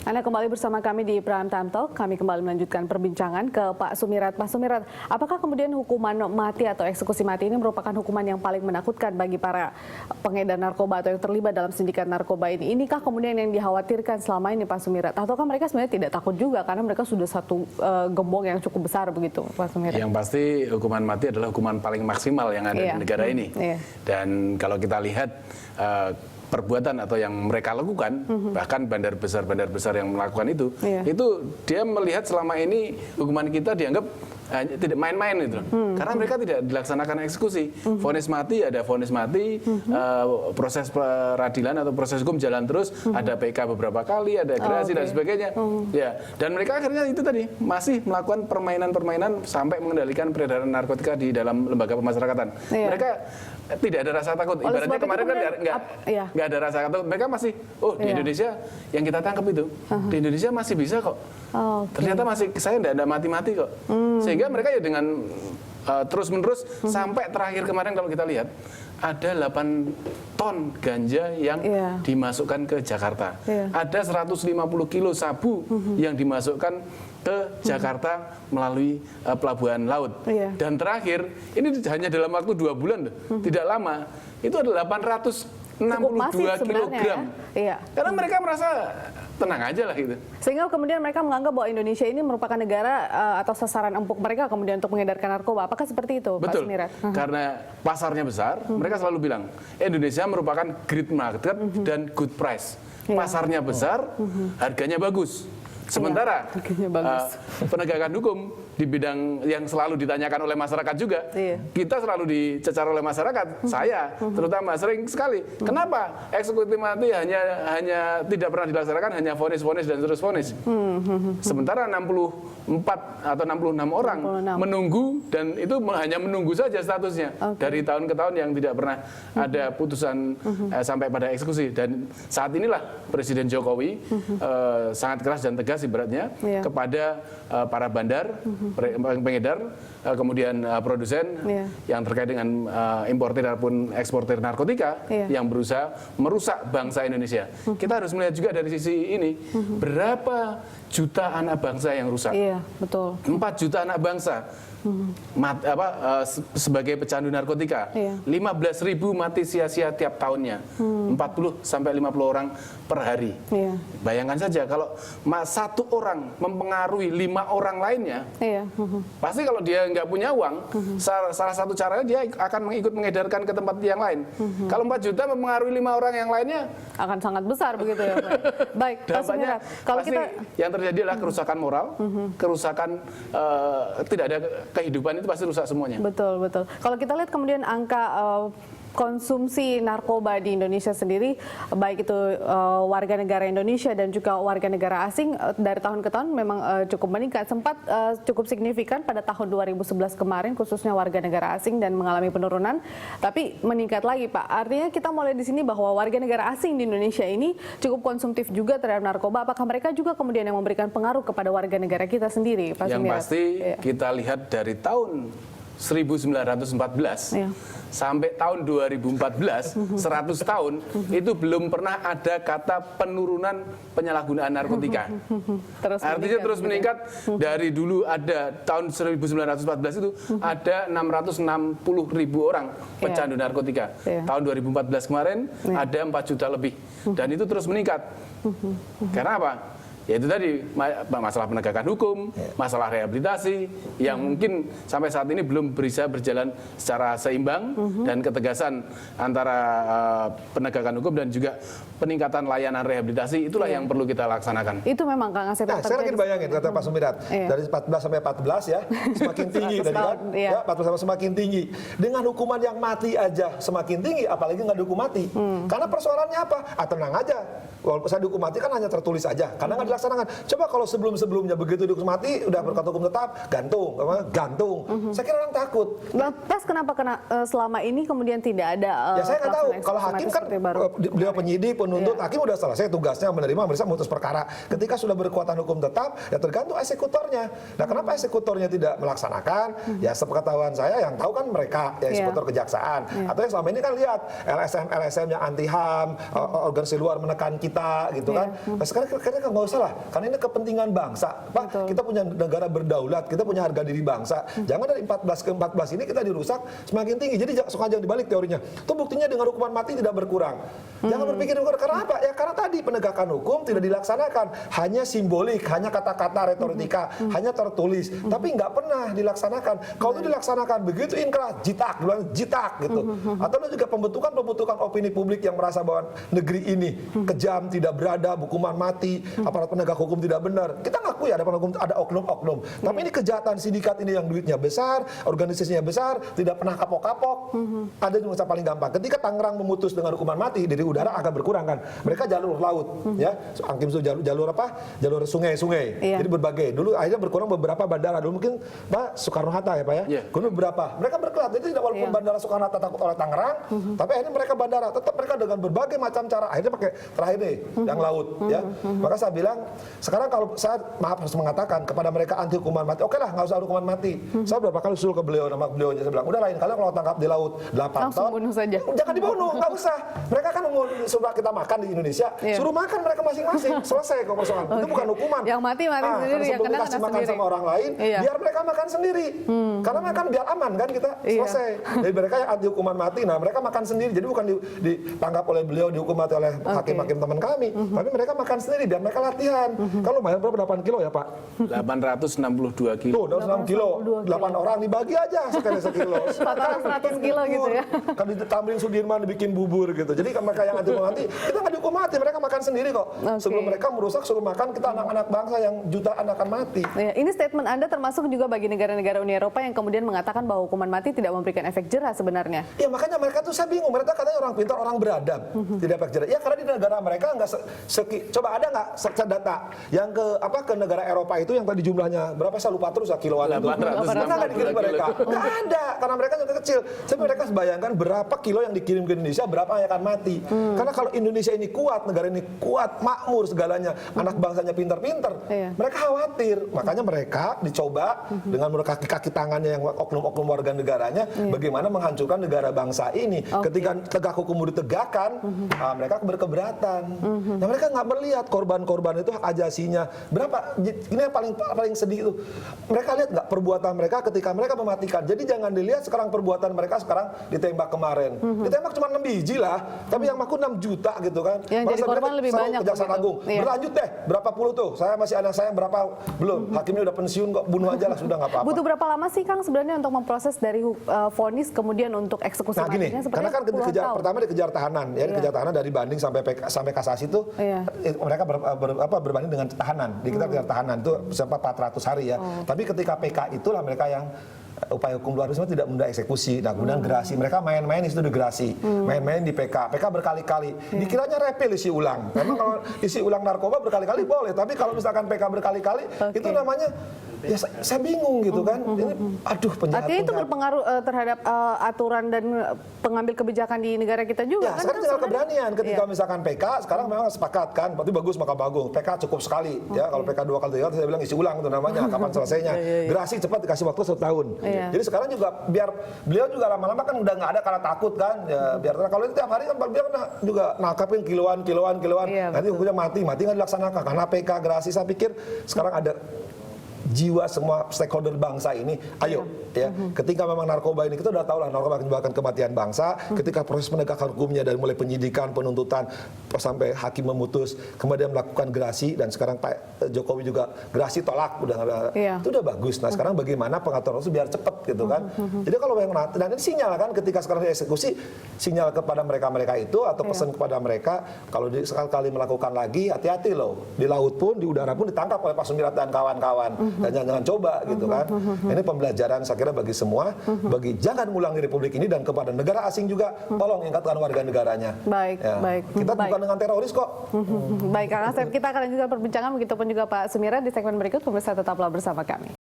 Anda kembali bersama kami di Prime Time Talk. Kami kembali melanjutkan perbincangan ke Pak Sumirat. Pak Sumirat, apakah kemudian hukuman mati atau eksekusi mati ini merupakan hukuman yang paling menakutkan bagi para pengedar narkoba atau yang terlibat dalam sindikat narkoba ini? Inikah kemudian yang dikhawatirkan selama ini, Pak Sumirat? Ataukah mereka sebenarnya tidak takut juga karena mereka sudah satu gembong yang cukup besar begitu, Pak Sumirat? Yang pasti hukuman mati adalah hukuman paling maksimal yang ada di negara ini. Dan kalau kita lihat perbuatan atau yang mereka lakukan, bahkan bandar besar yang melakukan itu dia melihat selama ini hukuman kita dianggap tidak main-main itu, karena mereka tidak dilaksanakan eksekusi. Vonis mati, ada vonis mati, proses peradilan atau proses hukum jalan terus, ada PK beberapa kali, ada gerasi dan sebagainya. Ya, dan mereka akhirnya itu tadi masih melakukan permainan-permainan sampai mengendalikan peredaran narkotika di dalam lembaga pemasyarakatan. Mereka tidak ada rasa takut. Ibaratnya kemarin kan nggak ada rasa takut. Mereka masih, di Indonesia yang kita tangkap itu, di Indonesia masih bisa kok. Ternyata masih saya tidak mati-mati kok. Sehingga mereka ya dengan terus-menerus sampai terakhir kemarin kalau kita lihat ada 8 ton ganja yang dimasukkan ke Jakarta. Ada 150 kilo sabu yang dimasukkan ke Jakarta melalui pelabuhan laut. Dan terakhir, ini hanya dalam waktu 2 bulan, tidak lama, itu ada 862 kilogram. Karena mereka merasa tenang aja lah gitu. Sehingga kemudian mereka menganggap bahwa Indonesia ini merupakan negara atau sasaran empuk mereka kemudian untuk mengedarkan narkoba. Apakah seperti itu, Pak Sumirat? Karena pasarnya besar, mereka selalu bilang Indonesia merupakan great market dan good price. Pasarnya besar, harganya bagus. Sementara penegakan hukum di bidang yang selalu ditanyakan oleh masyarakat juga, kita selalu dicecar oleh masyarakat, saya terutama sering sekali. Kenapa eksekusi mati hanya tidak pernah dilaksanakan, hanya vonis-vonis dan terus vonis. Sementara 64 atau 66 orang menunggu, dan itu hanya menunggu saja statusnya dari tahun ke tahun yang tidak pernah ada putusan sampai pada eksekusi. Dan saat inilah Presiden Jokowi sangat keras dan tegas ibaratnya kepada para bandar, pengedar, kemudian produsen yang terkait dengan importir ataupun eksportir narkotika yang berusaha merusak bangsa Indonesia. Kita harus melihat juga dari sisi ini, berapa juta anak bangsa yang rusak. 4 juta anak bangsa sebagai pecandu narkotika, 15.000 mati sia-sia tiap tahunnya, 40 sampai 50 orang per hari. Bayangkan saja kalau satu orang mempengaruhi 5 orang lainnya, pasti kalau dia nggak punya uang, salah satu caranya dia akan ikut mengedarkan ke tempat yang lain. Kalau 4 juta mempengaruhi 5 orang yang lainnya, akan sangat besar begitu ya, Pak. Baik, dampaknya kalau kita yang terjadi adalah kerusakan moral, kerusakan tidak ada kehidupan, itu pasti rusak semuanya. Betul, betul. Kalau kita lihat kemudian angka konsumsi narkoba di Indonesia sendiri, baik itu warga negara Indonesia dan juga warga negara asing, dari tahun ke tahun memang cukup meningkat. Sempat cukup signifikan pada tahun 2011 kemarin, khususnya warga negara asing, dan mengalami penurunan. Tapi meningkat lagi, Pak. Artinya kita mulai di sini bahwa warga negara asing di Indonesia ini cukup konsumtif juga terhadap narkoba. Apakah mereka juga kemudian yang memberikan pengaruh kepada warga negara kita sendiri, Pak Sumirat? Yang pasti kita lihat dari tahun 1914 sampai tahun 2014, 100 tahun, itu belum pernah ada kata penurunan penyalahgunaan narkotika. Artinya terus meningkat. Dari dulu ada tahun 1914 itu ada 660.000 orang pecandu narkotika. Tahun 2014 kemarin ada 4 juta lebih. Dan itu terus meningkat. Karena apa? Ya itu tadi, masalah penegakan hukum, masalah rehabilitasi yang mungkin sampai saat ini belum bisa berjalan secara seimbang, dan ketegasan antara penegakan hukum dan juga peningkatan layanan rehabilitasi, itulah yang perlu kita laksanakan. Itu memang Kang Asep. Saya lagi bayangin kata Pak Sumirat, dari 14 sampai 14 ya, semakin tinggi tadi kan, 14 sampai semakin tinggi. Dengan hukuman yang mati aja semakin tinggi, apalagi nggak dihukum mati. Karena persoalannya apa? Tenang aja, walaupun saya dihukum mati kan hanya tertulis aja, karena nggak dilaksanakan. Coba kalau sebelum-sebelumnya begitu dihukum mati, udah berkata hukum tetap, gantung. Saya kira orang takut. Lantas kenapa selama ini kemudian tidak ada? Ya saya nggak tahu. Kalau hakim kan beliau penyidik, penuntut, hakim udah selesai tugasnya menerima, memeriksa, memutus perkara. Ketika sudah berkekuatan hukum tetap, ya tergantung eksekutornya. Nah, kenapa eksekutornya tidak melaksanakan? Ya sepengetahuan saya yang tahu kan mereka, yang eksekutor kejaksaan. Atau yang selama ini kan lihat LSM yang anti HAM, organisasi luar menekan kita. minta gitu kan. Nah, sekarang kayaknya nggak usah lah, karena ini kepentingan bangsa. Pak, kita punya negara berdaulat, kita punya harga diri bangsa. Jangan dari 14 ke 14 ini kita dirusak semakin tinggi. Jadi jangan dibalik teorinya. Itu buktinya dengan hukuman mati tidak berkurang. Jangan berpikir berkurang. Karena apa? Ya karena tadi penegakan hukum tidak dilaksanakan. Hanya simbolik, hanya kata-kata retorika, hanya tertulis. Tapi nggak pernah dilaksanakan. Kalau itu dilaksanakan begitu inkrah, jitak, jitak gitu. Atau juga pembentukan opini publik yang merasa bahwa negeri ini kejam, tidak beradab, hukuman mati, aparat penegak hukum tidak benar. Kita ngakui ada penegak hukum, ada oknum-oknum. Tapi ini kejahatan sindikat ini yang duitnya besar, organisasinya besar, tidak pernah kapok-kapok. Ada juga paling gampang. Ketika Tangerang memutus dengan hukuman mati dari udara agak berkurang kan. Mereka jalur laut, ya. Hakim itu jalur apa? Jalur sungai-sungai. Jadi berbagai. Dulu akhirnya berkurang beberapa bandara. Dulu mungkin Pak Soekarno-Hatta ya Pak ya. Kemudian beberapa. Mereka berkelat. Jadi tidak walaupun bandara Soekarno-Hatta takut oleh Tangerang, tapi akhirnya mereka bandara. Tetap mereka dengan berbagai macam cara. Akhirnya pakai terakhir nih, yang laut, ya. Maka saya bilang, sekarang kalau saya harus mengatakan kepada mereka anti hukuman mati, oke lah, nggak usah hukuman mati. Saya berapa kali usul ke beliau, nama beliaunya, saya bilang, udah lain kalian kalau tangkap di laut 8 langsung ton, bunuh saja. Jangan dibunuh, nggak usah. Mereka kan mau suruh kita makan di Indonesia, suruh makan mereka masing-masing, selesai kok persoalan. Itu bukan hukuman. Yang mati sendiri, yang kena kasih makan sendiri. sama orang lain, biar mereka makan sendiri. Karena makan biar aman kan kita, selesai. Jadi mereka yang anti hukuman mati, nah mereka makan sendiri. Jadi bukan ditangkap oleh beliau, dihukum mati oleh hakim-hakim teman kami, tapi mereka makan sendiri biar mereka latihan. Kalau lumayan berapa 8 kilo ya Pak? 862 kilo. Tuh, 6 kilo. 8 orang dibagi aja sekali sekilo. 4 orang 100 kilo gitu ya. Kan di Tamrin Sudirman dibikin bubur gitu. Jadi mereka yang anti hukuman mati, kita nggak dihukum mati, mereka makan sendiri kok. Sebelum mereka merusak, suruh makan kita anak-anak bangsa yang jutaan akan mati. Ya, ini statement Anda termasuk juga bagi negara-negara Uni Eropa yang kemudian mengatakan bahwa hukuman mati tidak memberikan efek jerah sebenarnya. Ya makanya mereka tuh saya bingung, mereka katanya orang pintar, orang beradab, tidak efek jerah. Ya karena di negara mereka nggak coba ada nggak data yang ke negara Eropa itu yang tadi jumlahnya berapa saya lupa terus ya kiloan itu. Mana nggak dikirim mereka? Nggak ada, karena mereka juga kecil. Tapi mereka bayangkan berapa kilo yang dikirim ke Indonesia, berapa yang akan mati. Karena kalau Indonesia ini kuat, negara ini kuat, makmur segalanya, anak bangsanya pintar-pintar, mereka khawatir. Makanya mereka dicoba dengan kaki-kaki tangannya yang oknum-oknum warga negaranya, bagaimana menghancurkan negara bangsa ini. Ketika tegak hukum ditegakkan, mereka berkeberatan. Nah, mereka nggak melihat korban-korban itu hak ajasinya berapa. Ini yang paling sedih itu. Mereka lihat nggak perbuatan mereka ketika mereka mematikan. Jadi jangan dilihat sekarang perbuatan mereka sekarang ditembak kemarin. Ditembak cuma 6 biji lah, tapi yang maku 6 juta gitu kan. Yang jadi korban lebih banyak. Kejaksaan Agung. Berlanjut deh, berapa puluh tuh? Saya masih anak saya berapa belum. Hakimnya udah pensiun kok, bunuh aja lah sudah nggak apa-apa. Butuh berapa lama sih Kang sebenarnya untuk memproses dari vonis kemudian untuk eksekusi nah, gini, matinya? karena kan pertama dikejar tahanan, ya dikejar tahanan dari banding sampai kasasi itu mereka berbanding dengan tahanan. Di kita kejar tahanan itu sampai 400 hari ya. Tapi ketika PK itulah mereka yang upaya hukum luar biasa tidak menunda eksekusi. Nah, kemudian gerasi. Mereka main-main di situ di gerasi. Main-main di PK. PK berkali-kali. Dikiranya repel isi ulang. Memang kalau isi ulang narkoba berkali-kali boleh. Tapi kalau misalkan PK berkali-kali, itu namanya ya saya bingung gitu kan. Ini aduh penjahat. Artinya itu berpengaruh terhadap aturan dan pengambil kebijakan di negara kita juga. Ya, sekarang tinggal keberanian. Ketika misalkan PK, sekarang memang sepakat kan. Berarti bagus maka bagus. PK cukup sekali. Ya, kalau PK 2 kali 3 kali saya bilang isi ulang itu namanya. Kapan selesainya. Gerasi cepat dikasih waktu 1 tahun. Jadi sekarang juga biar beliau juga lama-lama kan udah nggak ada karena takut kan. Ya, biar kalau itu tiap hari kan beliau juga nangkapin kiloan. Nanti hukumnya mati nggak dilaksanakan karena PK gerasi. Saya pikir sekarang ada jiwa semua stakeholder bangsa ini, ayo ya. Ketika memang narkoba ini kita udah tahu lah narkoba menyebabkan kematian bangsa. Ketika proses penegakan hukumnya dari mulai penyidikan, penuntutan sampai hakim memutus, kemudian melakukan gerasi dan sekarang Pak Jokowi juga gerasi tolak udah itu udah bagus. Nah sekarang bagaimana pengaturan itu biar cepat gitu kan. Jadi kalau yang dan ini sinyal kan ketika sekarang dieksekusi, sinyal kepada mereka itu atau pesan kepada mereka kalau sekali melakukan lagi hati-hati loh di laut pun di udara pun ditangkap oleh Pak Sumirat dan kawan-kawan. Dan jangan coba gitu kan. Ini pembelajaran saya kira bagi semua, bagi jangan ulang di Republik ini dan kepada negara asing juga tolong ingatkan warga negaranya. Baik, ya. baik. Kita bukan dengan teroris kok. Baik Kang Asep, kita akan lanjutkan perbincangan begitu pun juga Pak Sumirat di segmen berikut. Pemirsa tetaplah bersama kami.